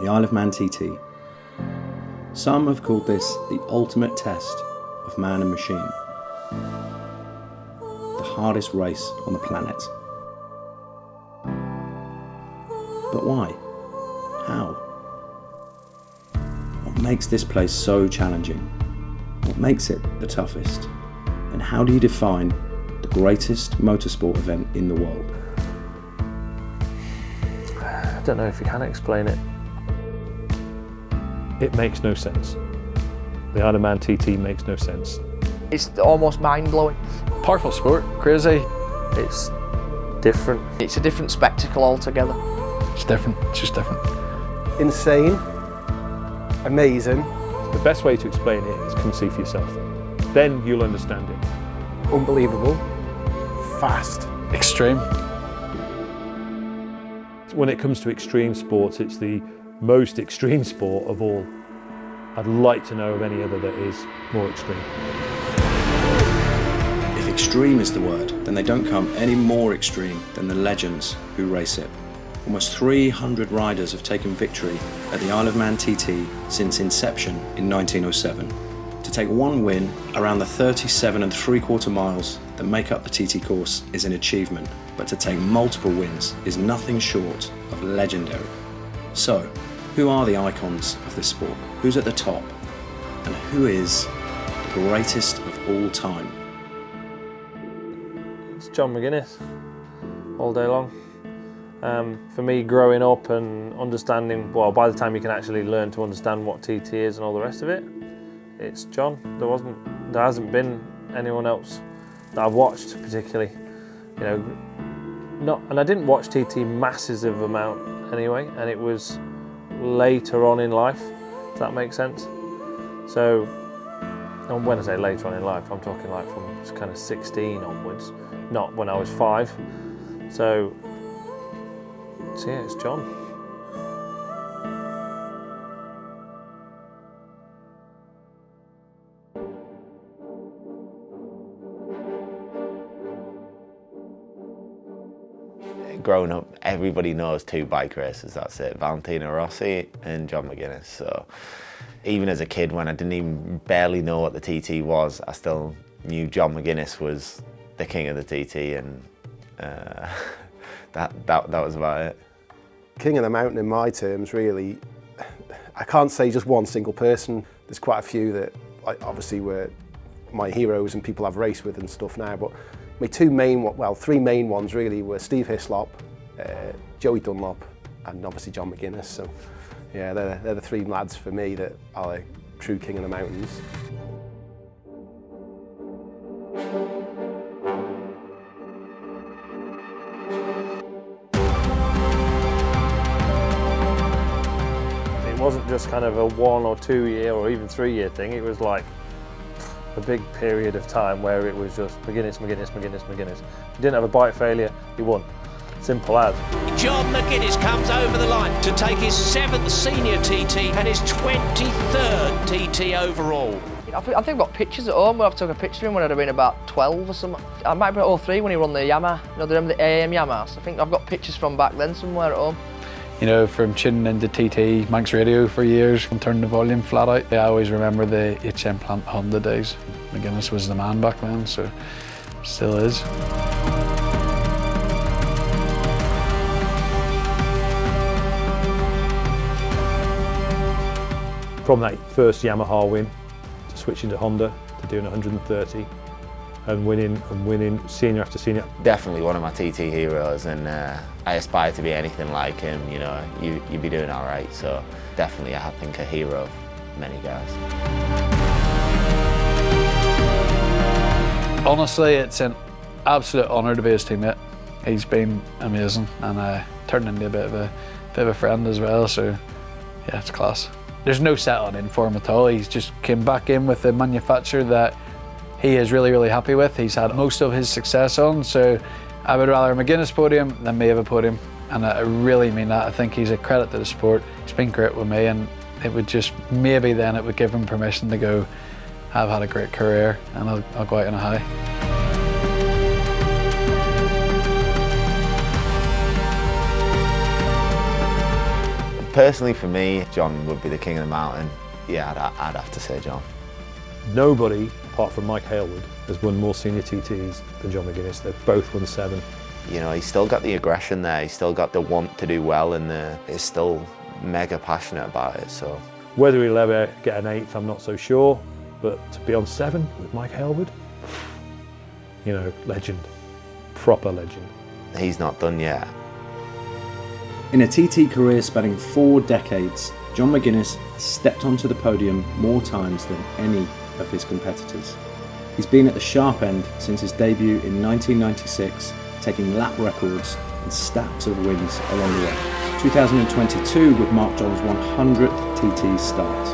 the Isle of Man TT. Some have called this the ultimate test of man and machine. The hardest race on the planet. But why? How? What makes this place so challenging? What makes it the toughest? And how do you define the greatest motorsport event in the world? I don't know if you can explain it. It makes no sense. The Isle of Man TT makes no sense. It's almost mind-blowing. Powerful sport, crazy. It's different. It's a different spectacle altogether. It's different, it's just different. Insane, amazing, The best way to explain it is come see for yourself. Then you'll understand it. unbelievable, fast. Extreme. When it comes to extreme sports, it's the most extreme sport of all. I'd like to know of any other that is more extreme. If extreme is the word, then they don't come any more extreme than the legends who race it. Almost 300 riders have taken victory at the Isle of Man TT since inception in 1907. To take one win around the 37 3/4 miles that make up the TT course is an achievement, but to take multiple wins is nothing short of legendary. So, who are the icons of this sport? Who's at the top? And who is the greatest of all time? It's John McGuinness, all day long. For me, growing up and understanding, well, by the time you can actually learn to understand what TT is and all the rest of it, it's John. There hasn't been anyone else that I've watched particularly, and I didn't watch TT massive amount anyway, and it was later on in life, if that makes sense. So, and when I say later on in life, I'm talking like from kind of 16 onwards, not when I was 5. So yeah, it's John. Growing up, everybody knows 2 bike races, that's it, Valentino Rossi and John McGuinness. So even as a kid, when I didn't even barely know what the TT was, I still knew John McGuinness was the king of the TT, and that was about it. King of the mountain in my terms, really. I can't say just one single person. There's quite a few that obviously were my heroes and people I've raced with and stuff now, but my 3 main ones really were Steve Hislop, Joey Dunlop, and obviously John McGuinness. So yeah, they're the 3 lads for me that are like true king of the mountains. It wasn't just kind of a 1 or 2 year or even 3 year thing. It was like a big period of time where it was just McGuinness. If you didn't have a bike failure, you won. Simple as. John McGuinness comes over the line to take his 7th senior TT and his 23rd TT overall. I think I've got pictures at home where I've took a picture of him when I'd have been about 12 or something. I might have been 03 when he won the Yamaha. The AM Yamahas. I think I've got pictures from back then somewhere at home. From tuning into TT, Manx Radio for years, and turning the volume flat out. I always remember the HM Plant Honda days. McGuinness was the man back then, so still is. From that first Yamaha win to switching to Honda to doing 130 and winning senior after senior. Definitely one of my TT heroes, and I aspire to be anything like him. You'd be doing all right. So definitely, I think, a hero of many guys. Honestly, it's an absolute honour to be his teammate. He's been amazing, and turned into a bit of a friend as well. So yeah, it's class. There's no set on in for him at all. He's just came back in with a manufacturer that he is really happy with. He's had most of his success on, so I would rather McGuinness podium than me have a podium, and I really mean that. I think he's a credit to the sport. He's been great with me, and it would just, maybe then it would give him permission to go, I've had a great career and I'll go out on a high. Personally for me, John would be the king of the mountain. Yeah, I'd have to say John. Nobody, apart from Mike Hailwood, has won more senior TTs than John McGuinness. They've both won 7. You know, he's still got the aggression there, he's still got the want to do well, and he's still mega passionate about it, so. Whether he'll ever get an 8th, I'm not so sure, but to be on 7 with Mike Hailwood, you know, legend, proper legend. He's not done yet. In a TT career spanning 4 decades, John McGuinness stepped onto the podium more times than any of his competitors. He's been at the sharp end since his debut in 1996, taking lap records and stacks of wins along the way. 2022 would mark John's 100th TT start.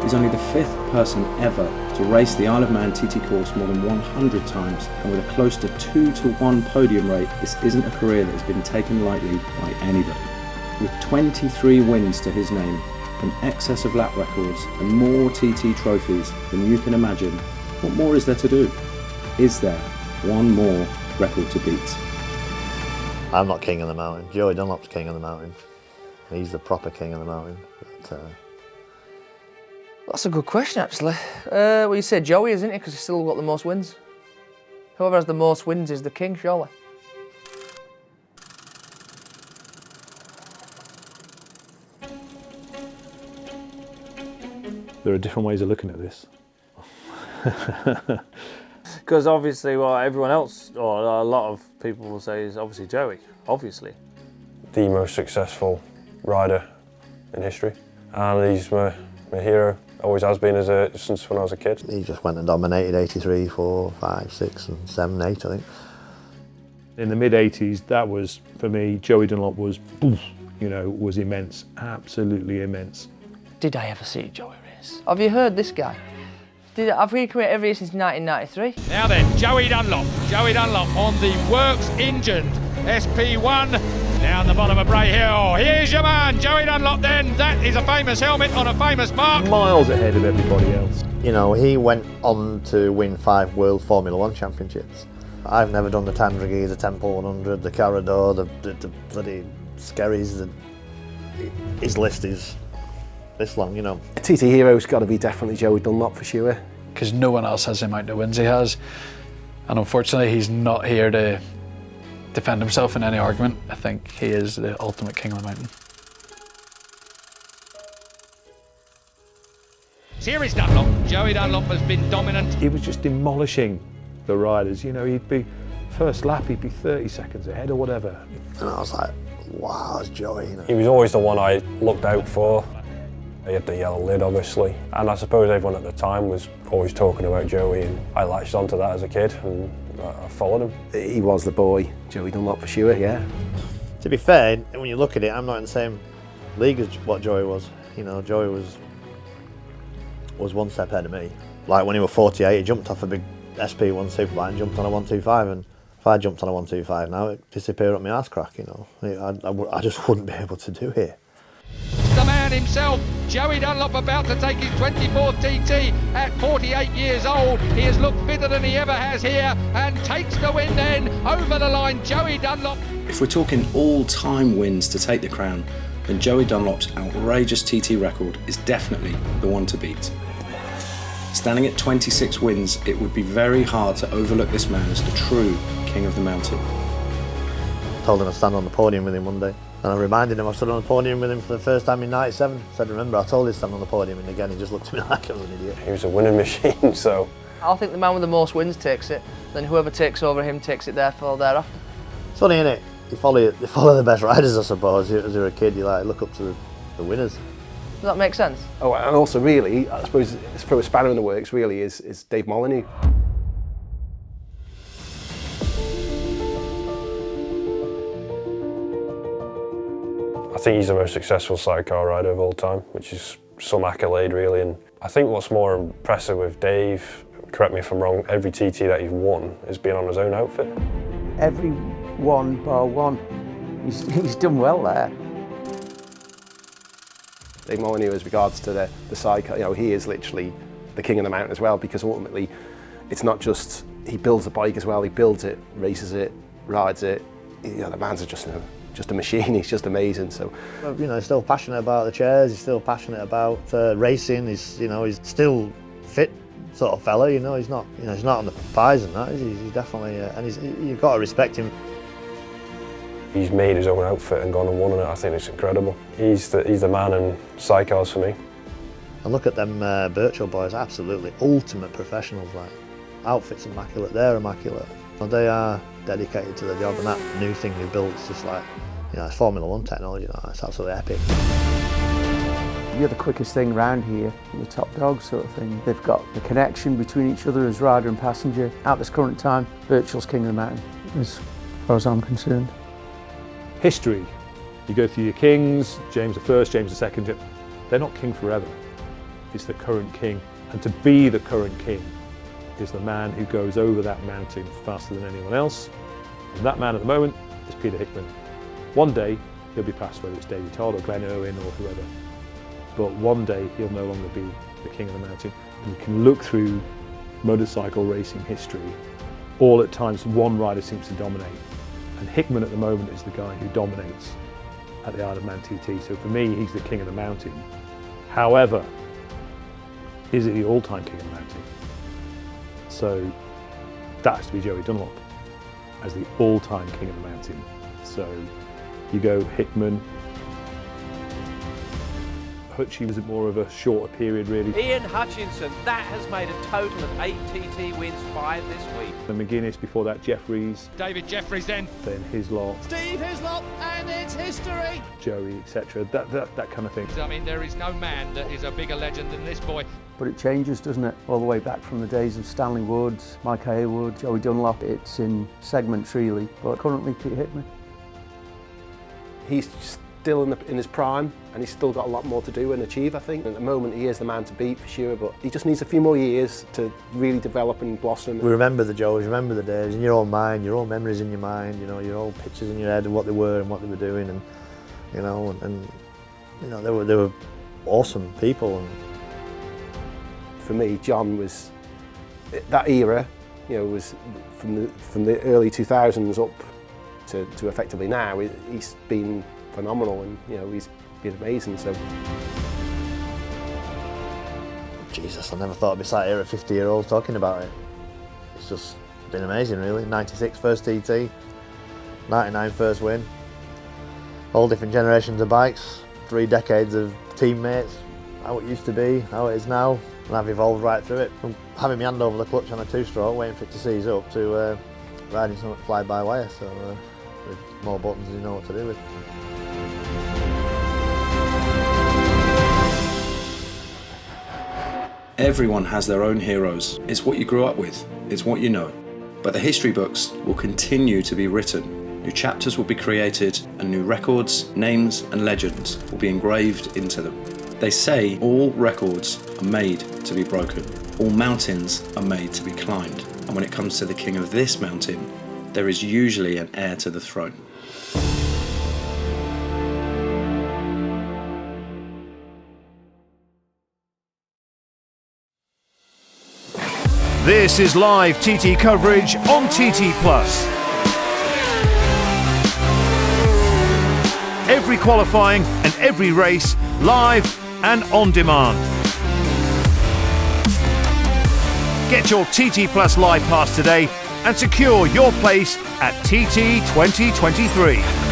He's only the 5th person ever to race the Isle of Man TT course more than 100 times, and with a close to 2-to-1 podium rate, this isn't a career that has been taken lightly by anybody. With 23 wins to his name, an excess of lap records and more TT trophies than you can imagine, what more is there to do? Is there one more record to beat? I'm not king of the mountain. Joey Dunlop's king of the mountain. He's the proper king of the mountain. But, That's a good question, actually. Well, you say Joey, isn't it? Because he's still got the most wins. Whoever has the most wins is the king, surely. There are different ways of looking at this. Because obviously, what everyone else, or a lot of people will say, is obviously Joey, obviously. The most successful rider in history, and he's my hero, always has been since when I was a kid. he just went and dominated 83, 4, 5, 6 and 7, 8 I think. In the mid-80s, that was, for me, Joey Dunlop was, you know, was immense, absolutely immense. Did I ever see Joey race? Have you heard this guy? I've been coming every year since 1993. Now then, Joey Dunlop on the works engined SP1 down the bottom of Bray Hill. Here's your man, Joey Dunlop then. That is a famous helmet on a famous mark. Miles ahead of everybody else. You know, he went on to win 5 World Formula 1 championships. I've never done the Tandragee, the Temple 100, the Carador, the bloody Skerries. His list is this long, you know. A TT hero's got to be definitely Joey Dunlop for sure. Because no one else has the amount of wins he has. And unfortunately, he's not here to defend himself in any argument. I think he is the ultimate king of the mountain. Here is Dunlop. Joey Dunlop has been dominant. He was just demolishing the riders. You know, he'd be, first lap, he'd be 30 seconds ahead or whatever. And I was like, wow, it's Joey, you know. He was always the one I looked out for. He had the yellow lid, obviously, and I suppose everyone at the time was always talking about Joey, and I latched onto that as a kid, and I followed him. He was the boy, Joey Dunlop for sure, yeah. To be fair, when you look at it, I'm not in the same league as what Joey was. You know, Joey was one step ahead of me. Like when he was 48, he jumped off a big SP1 Superbike and jumped on a 125, and if I jumped on a 125 now, it'd disappear up my arse crack, you know. I just wouldn't be able to do it. The man himself, Joey Dunlop, about to take his 24th TT at 48 years old. He has looked fitter than he ever has here and takes the win then over the line. Joey Dunlop. If we're talking all-time wins to take the crown, then Joey Dunlop's outrageous TT record is definitely the one to beat. Standing at 26 wins, it would be very hard to overlook this man as the true king of the mountain. Told him I'd stand on the podium with him one day. And I reminded him I stood on the podium with him for the first time in '97. Said, remember, I told you to stand on the podium, and again, he just looked at me like I was an idiot. He was a winning machine, so. I think the man with the most wins takes it, then whoever takes over him takes it therefore thereafter. It's funny, isn't it? You follow the best riders, I suppose. As you're a kid, you like look up to the winners. Does that make sense? Oh, and also really, I suppose, throw a spanner in the works really is Dave Molyneux. I think he's the most successful sidecar rider of all time, which is some accolade really. And I think what's more impressive with Dave, correct me if I'm wrong, every TT that he's won has been on his own outfit. Every one bar one. He's done well there. Dave Molyneux, as regards to the sidecar, you know, he is literally the king of the mountain as well, because ultimately it's not just he builds a bike as well, he builds it, races it, rides it. You know, the man's just just a machine. He's just amazing. So, you know, he's still passionate about the chairs. He's still passionate about racing. He's, you know, he's still fit sort of fella. You know, he's not on the pies and that. He's definitely, and you've got to respect him. He's made his own outfit and gone and won on it. I think it's incredible. He's the man in sidecars for me. And look at them Birchall boys, absolutely ultimate professionals. Like, outfits immaculate, they're immaculate. And they are dedicated to the job, and that new thing they built is just like, you know, it's Formula 1 technology. You know, it's absolutely epic. You're the quickest thing around here, the top dog sort of thing. They've got the connection between each other as rider and passenger. At this current time, Birchall's king of the mountain, as far as I'm concerned. History. You go through your kings, James I, James II. They're not king forever. It's the current king. And to be the current king is the man who goes over that mountain faster than anyone else. And that man at the moment is Peter Hickman. One day he'll be passed, whether it's Davy Todd or Glenn Irwin or whoever. But one day he'll no longer be the king of the mountain. And you can look through motorcycle racing history. All at times one rider seems to dominate. And Hickman at the moment is the guy who dominates at the Isle of Man TT. So for me, he's the king of the mountain. However, is he the all-time king of the mountain? So that has to be Joey Dunlop as the all-time king of the mountain. So you go Hickman. Hutchie was more of a shorter period, really. Ian Hutchinson, that has made a total of 8 TT wins, 5 this week. And McGuinness, before that, Jeffries. David Jeffries then. Then Hislop. Steve Hislop, and it's history. Joey, etc. That kind of thing. I mean, there is no man that is a bigger legend than this boy. But it changes, doesn't it? All the way back from the days of Stanley Woods, Mike Haywood, Joey Dunlop. It's in segments really, but currently Peter Hickman. he's still in his prime, and he's still got a lot more to do and achieve, I think. At the moment, he is the man to beat for sure, but he just needs a few more years to really develop and blossom. We remember the Joes, remember the days in your own mind, your own memories in your mind, you know, your old pictures in your head of what they were and what they were doing, and you know, they were awesome people. And for me, John was that era. You know, was from the early 2000s up to effectively now. He's been phenomenal, and you know, he's been amazing. So, Jesus, I never thought I'd be sat here at 50-year-old talking about it. It's just been amazing, really. 96 first TT, 99 first win. All different generations of bikes, 3 decades of teammates, how it used to be, how it is now, and I've evolved right through it. From having my hand over the clutch on a 2-stroke, waiting for it to seize up, to riding something fly-by-wire, so with more buttons you know what to do with. Everyone has their own heroes. It's what you grew up with, it's what you know. But the history books will continue to be written. New chapters will be created, and new records, names and legends will be engraved into them. They say all records are made to be broken. All mountains are made to be climbed. And when it comes to the king of this mountain, there is usually an heir to the throne. This is live TT coverage on TT Plus. Every qualifying and every race live and on demand. Get your TT Plus Live Pass today and secure your place at TT 2023.